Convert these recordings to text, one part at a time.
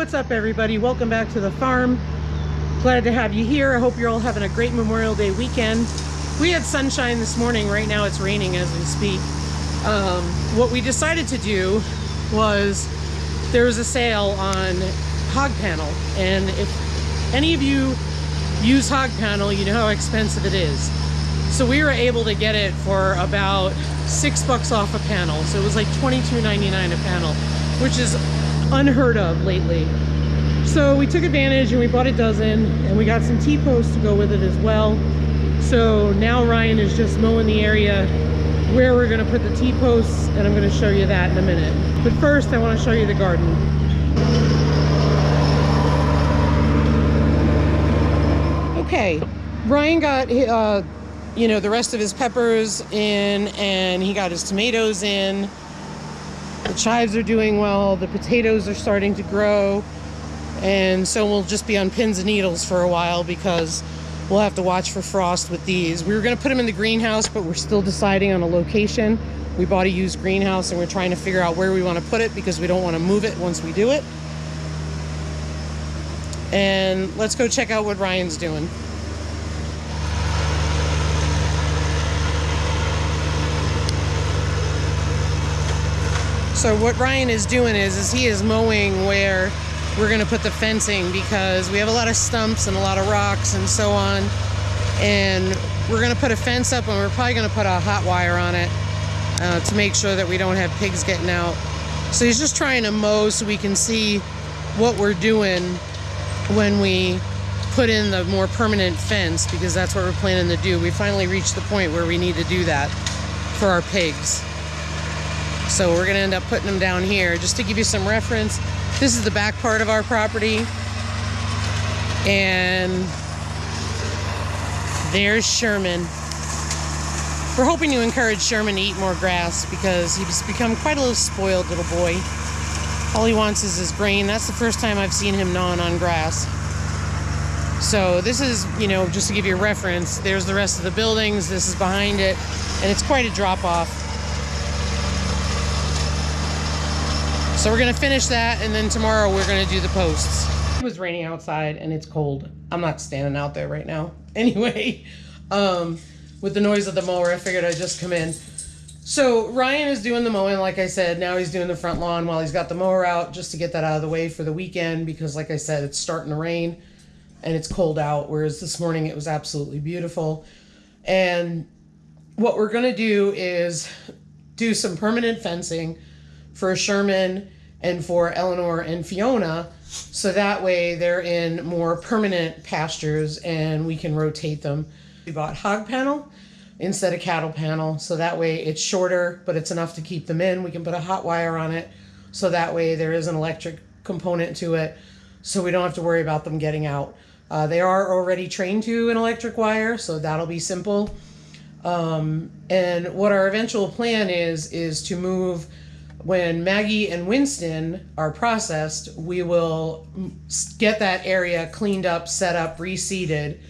What's up, everybody? Welcome back to the farm. Glad to have you here. I hope you're all having a great Memorial Day weekend. We had sunshine this morning. Right now it's raining as we speak. What we decided to do was there was a sale on hog panel, and if any of you use hog panel, you know how expensive it is. So we were able to get it for about $6 off a panel. So it was like $22.99 a panel, which is unheard of lately. So we took advantage and we bought a dozen, and we got some T-posts to go with it as well. So now Ryan is just mowing the area where we're going to put the T-posts, and I'm going to show you that in a minute. But first I want to show you the garden. Okay, Ryan got you know, the rest of his peppers in, and he got his tomatoes in. The chives are doing well, the potatoes are starting to grow, and so we'll just be on pins and needles for a while because we'll have to watch for frost with these. We were going to put them in the greenhouse, but we're still deciding on a location. We bought a used greenhouse and we're trying to figure out where we want to put it because we don't want to move it once we do it. And let's go check out what Ryan's doing. So what Ryan is doing is he is mowing where we're going to put the fencing, because we have a lot of stumps and a lot of rocks and so on. And we're going to put a fence up, and we're probably going to put a hot wire on it to make sure that we don't have pigs getting out. So he's just trying to mow so we can see what we're doing when we put in the more permanent fence, because that's what we're planning to do. We finally reached the point where we need to do that for our pigs. So we're gonna end up putting them down here. Just to give you some reference, this is the back part of our property. And there's Sherman. We're hoping to encourage Sherman to eat more grass because he's become quite a little spoiled little boy. All he wants is his grain. That's the first time I've seen him gnawing on grass. So this is, you know, just to give you a reference, there's the rest of the buildings. This is behind it, and it's quite a drop off. So we're going to finish that, and then tomorrow we're going to do the posts. It was raining outside and it's cold. I'm not standing out there right now. Anyway, with the noise of the mower, I figured I'd just come in. So Ryan is doing the mowing, like I said. Now he's doing the front lawn while he's got the mower out, just to get that out of the way for the weekend, because like I said, it's starting to rain and it's cold out, whereas this morning it was absolutely beautiful. And what we're going to do is do some permanent fencing for Sherman and for Eleanor and Fiona, so that way they're in more permanent pastures and we can rotate them. We bought hog panel instead of cattle panel, so that way it's shorter, but it's enough to keep them in. We can put a hot wire on it, so that way there is an electric component to it, so we don't have to worry about them getting out. They are already trained to an electric wire, so that'll be simple. And what our eventual plan is to move. When Maggie and Winston are processed, we will get that area cleaned up, set up, reseeded,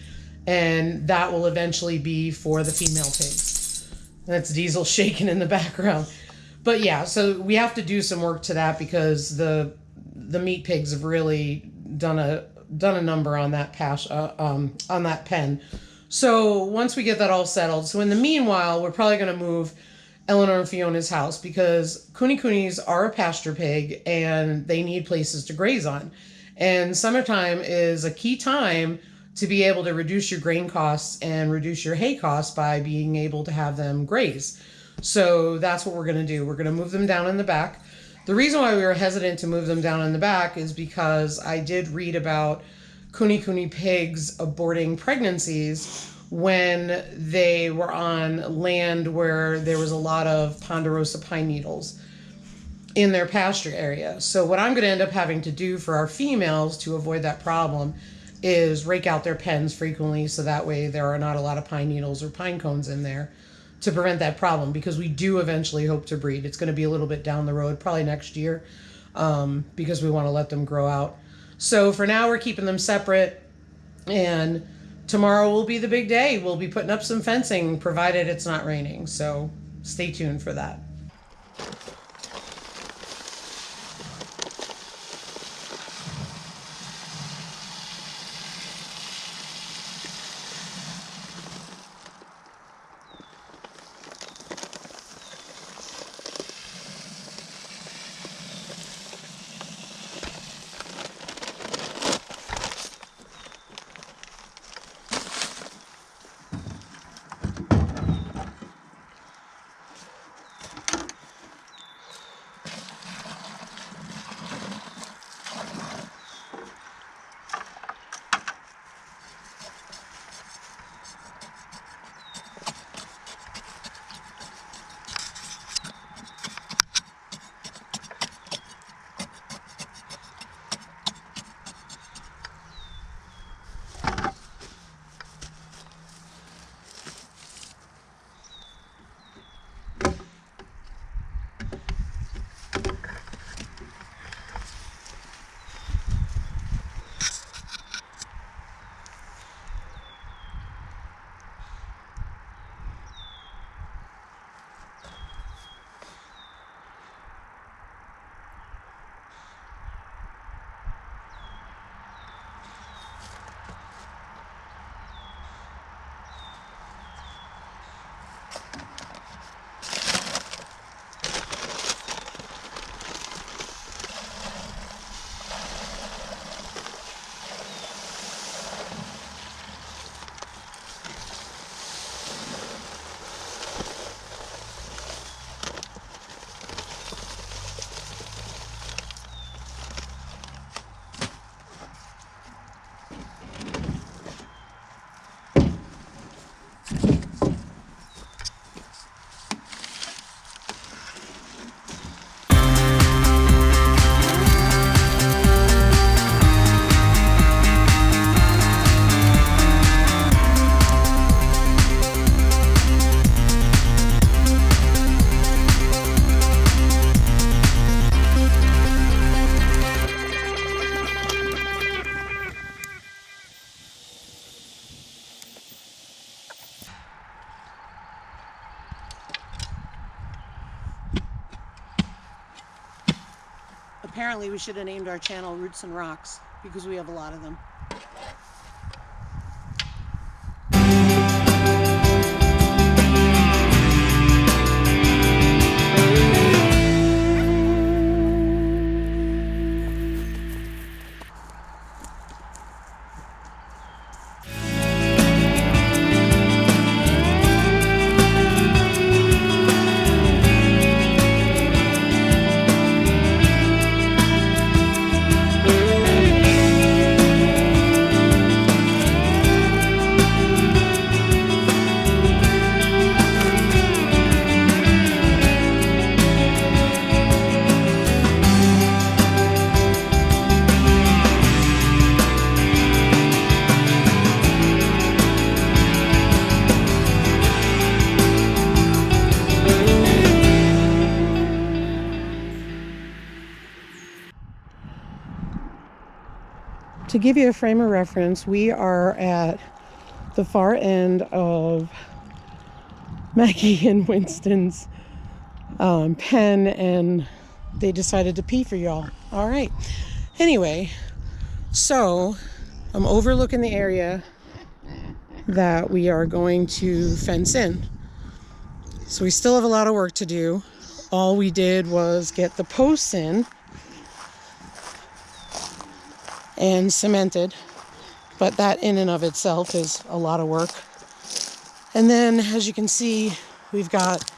and that will eventually be for the female pigs. That's Diesel shaking in the background. But yeah, so we have to do some work to that because the meat pigs have really done a number on that on that pen. So once we get that all settled, so in the meanwhile, we're probably going to move Eleanor and Fiona's house, because Coonies are a pasture pig and they need places to graze on. And summertime is a key time to be able to reduce your grain costs and reduce your hay costs by being able to have them graze. So that's what we're going to do. We're going to move them down in the back. The reason why we were hesitant to move them down in the back is because I did read about Cooney pigs aborting pregnancies when they were on land where there was a lot of ponderosa pine needles in their pasture area. So what I'm going to end up having to do for our females to avoid that problem is rake out their pens frequently, so that way there are not a lot of pine needles or pine cones in there to prevent that problem, because we do eventually hope to breed. It's going to be a little bit down the road, probably next year, because we want to let them grow out. So for now we're keeping them separate, and tomorrow will be the big day. We'll be putting up some fencing, provided it's not raining. So stay tuned for that. Apparently we should have named our channel Roots and Rocks because we have a lot of them. To give you a frame of reference, we are at the far end of Maggie and Winston's pen, and they decided to pee for y'all. All right. Anyway, so I'm overlooking the area that we are going to fence in. So we still have a lot of work to do. All we did was get the posts in and cemented, but that in and of itself is a lot of work. And then, as you can see, we've got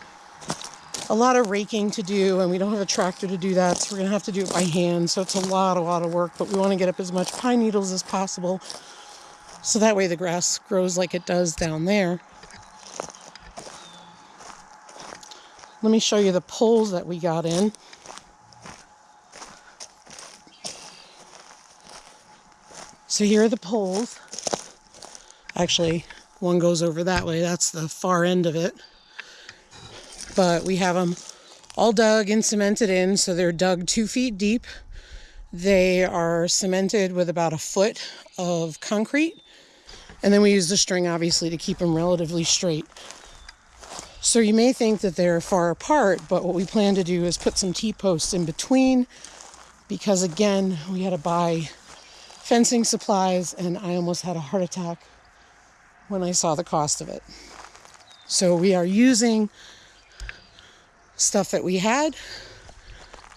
a lot of raking to do, and we don't have a tractor to do that, so we're gonna have to do it by hand. So it's a lot of work, but we want to get up as much pine needles as possible, so that way the grass grows like it does down there. Let me show you the poles that we got in. So here are the poles. Actually, one goes over that way. That's the far end of it. But we have them all dug and cemented in. So they're dug 2 feet deep. They are cemented with about 1 foot of concrete. And then we use the string, obviously, to keep them relatively straight. So you may think that they're far apart, but what we plan to do is put some T-posts in between, because again, we had to buy fencing supplies, and I almost had a heart attack when I saw the cost of it. So we are using stuff that we had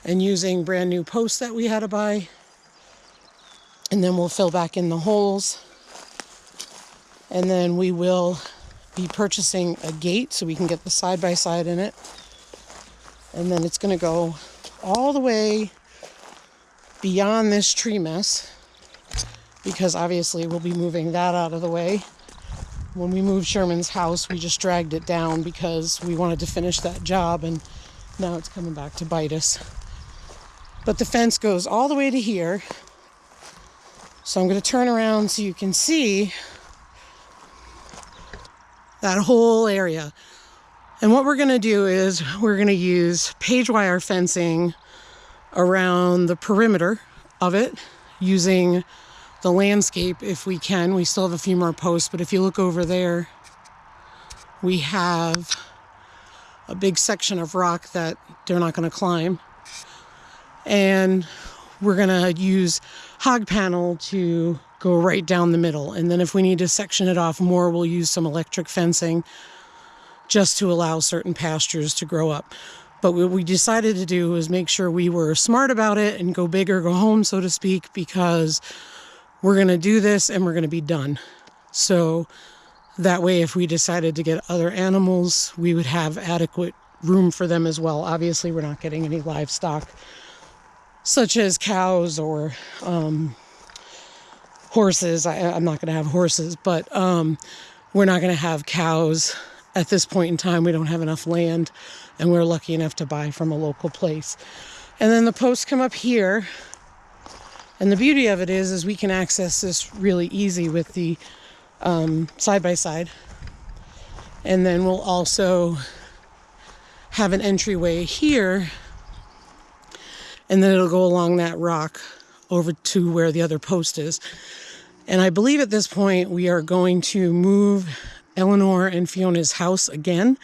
and using brand new posts that we had to buy, and then we'll fill back in the holes, and then we will be purchasing a gate so we can get the side-by-side in it, and then it's going to go all the way beyond this tree mess, because obviously we'll be moving that out of the way. When we moved Sherman's house, we just dragged it down because we wanted to finish that job, and now it's coming back to bite us. But the fence goes all the way to here. So I'm going to turn around so you can see that whole area. And what we're going to do is we're going to use page wire fencing around the perimeter of it, using the landscape if we can. We still have a few more posts, but if you look over there, we have a big section of rock that they're not going to climb. And we're going to use hog panel to go right down the middle. And then if we need to section it off more, we'll use some electric fencing just to allow certain pastures to grow up. But what we decided to do was make sure we were smart about it and go big or go home, so to speak, because we're going to do this and we're going to be done. So that way, if we decided to get other animals, we would have adequate room for them as well. Obviously, we're not getting any livestock, such as cows or horses. I'm not going to have horses, but we're not going to have cows at this point in time. We don't have enough land, and we're lucky enough to buy from a local place. And then the posts come up here. And the beauty of it is we can access this really easy with the side-by-side. And then we'll also have an entryway here, and then it'll go along that rock over to where the other post is. And I believe at this point we are going to move Eleanor and Fiona's house again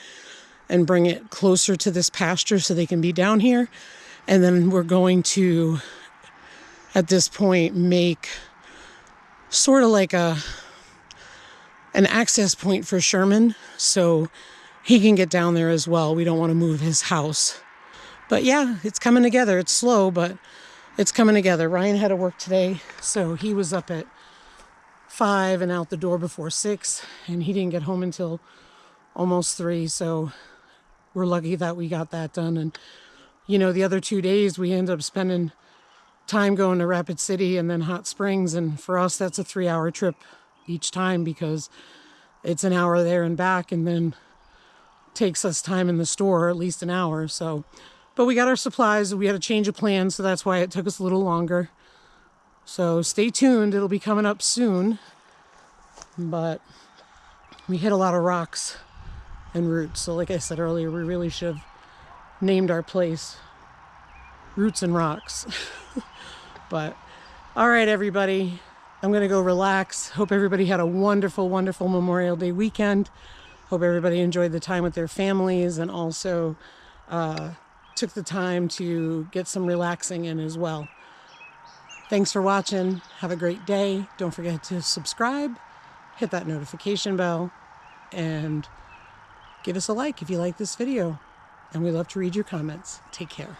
and bring it closer to this pasture so they can be down here. And then we're going to at this point make sort of like an access point for Sherman so he can get down there as well. We don't want to move his house. But yeah, it's coming together. It's slow, but it's coming together. Ryan had to work today, so he was up at 5 and out the door before 6, and he didn't get home until almost 3, so we're lucky that we got that done. And you know, the other 2 days we ended up spending time going to Rapid City and then Hot Springs, and for us that's a 3-hour trip each time because it's an hour there and back, and then takes us time in the store, at least an hour. So, but we got our supplies. We had a change of plans, so that's why it took us a little longer. So stay tuned, it'll be coming up soon. But we hit a lot of rocks and roots. So like I said earlier, we really should have named our place Roots and Rocks. But all right, everybody, I'm gonna go relax. Hope everybody had a wonderful, wonderful Memorial Day weekend. Hope everybody enjoyed the time with their families and also took the time to get some relaxing in as well. Thanks for watching. Have a great day. Don't forget to subscribe, hit that notification bell, and give us a like if you like this video. And we love to read your comments. Take care.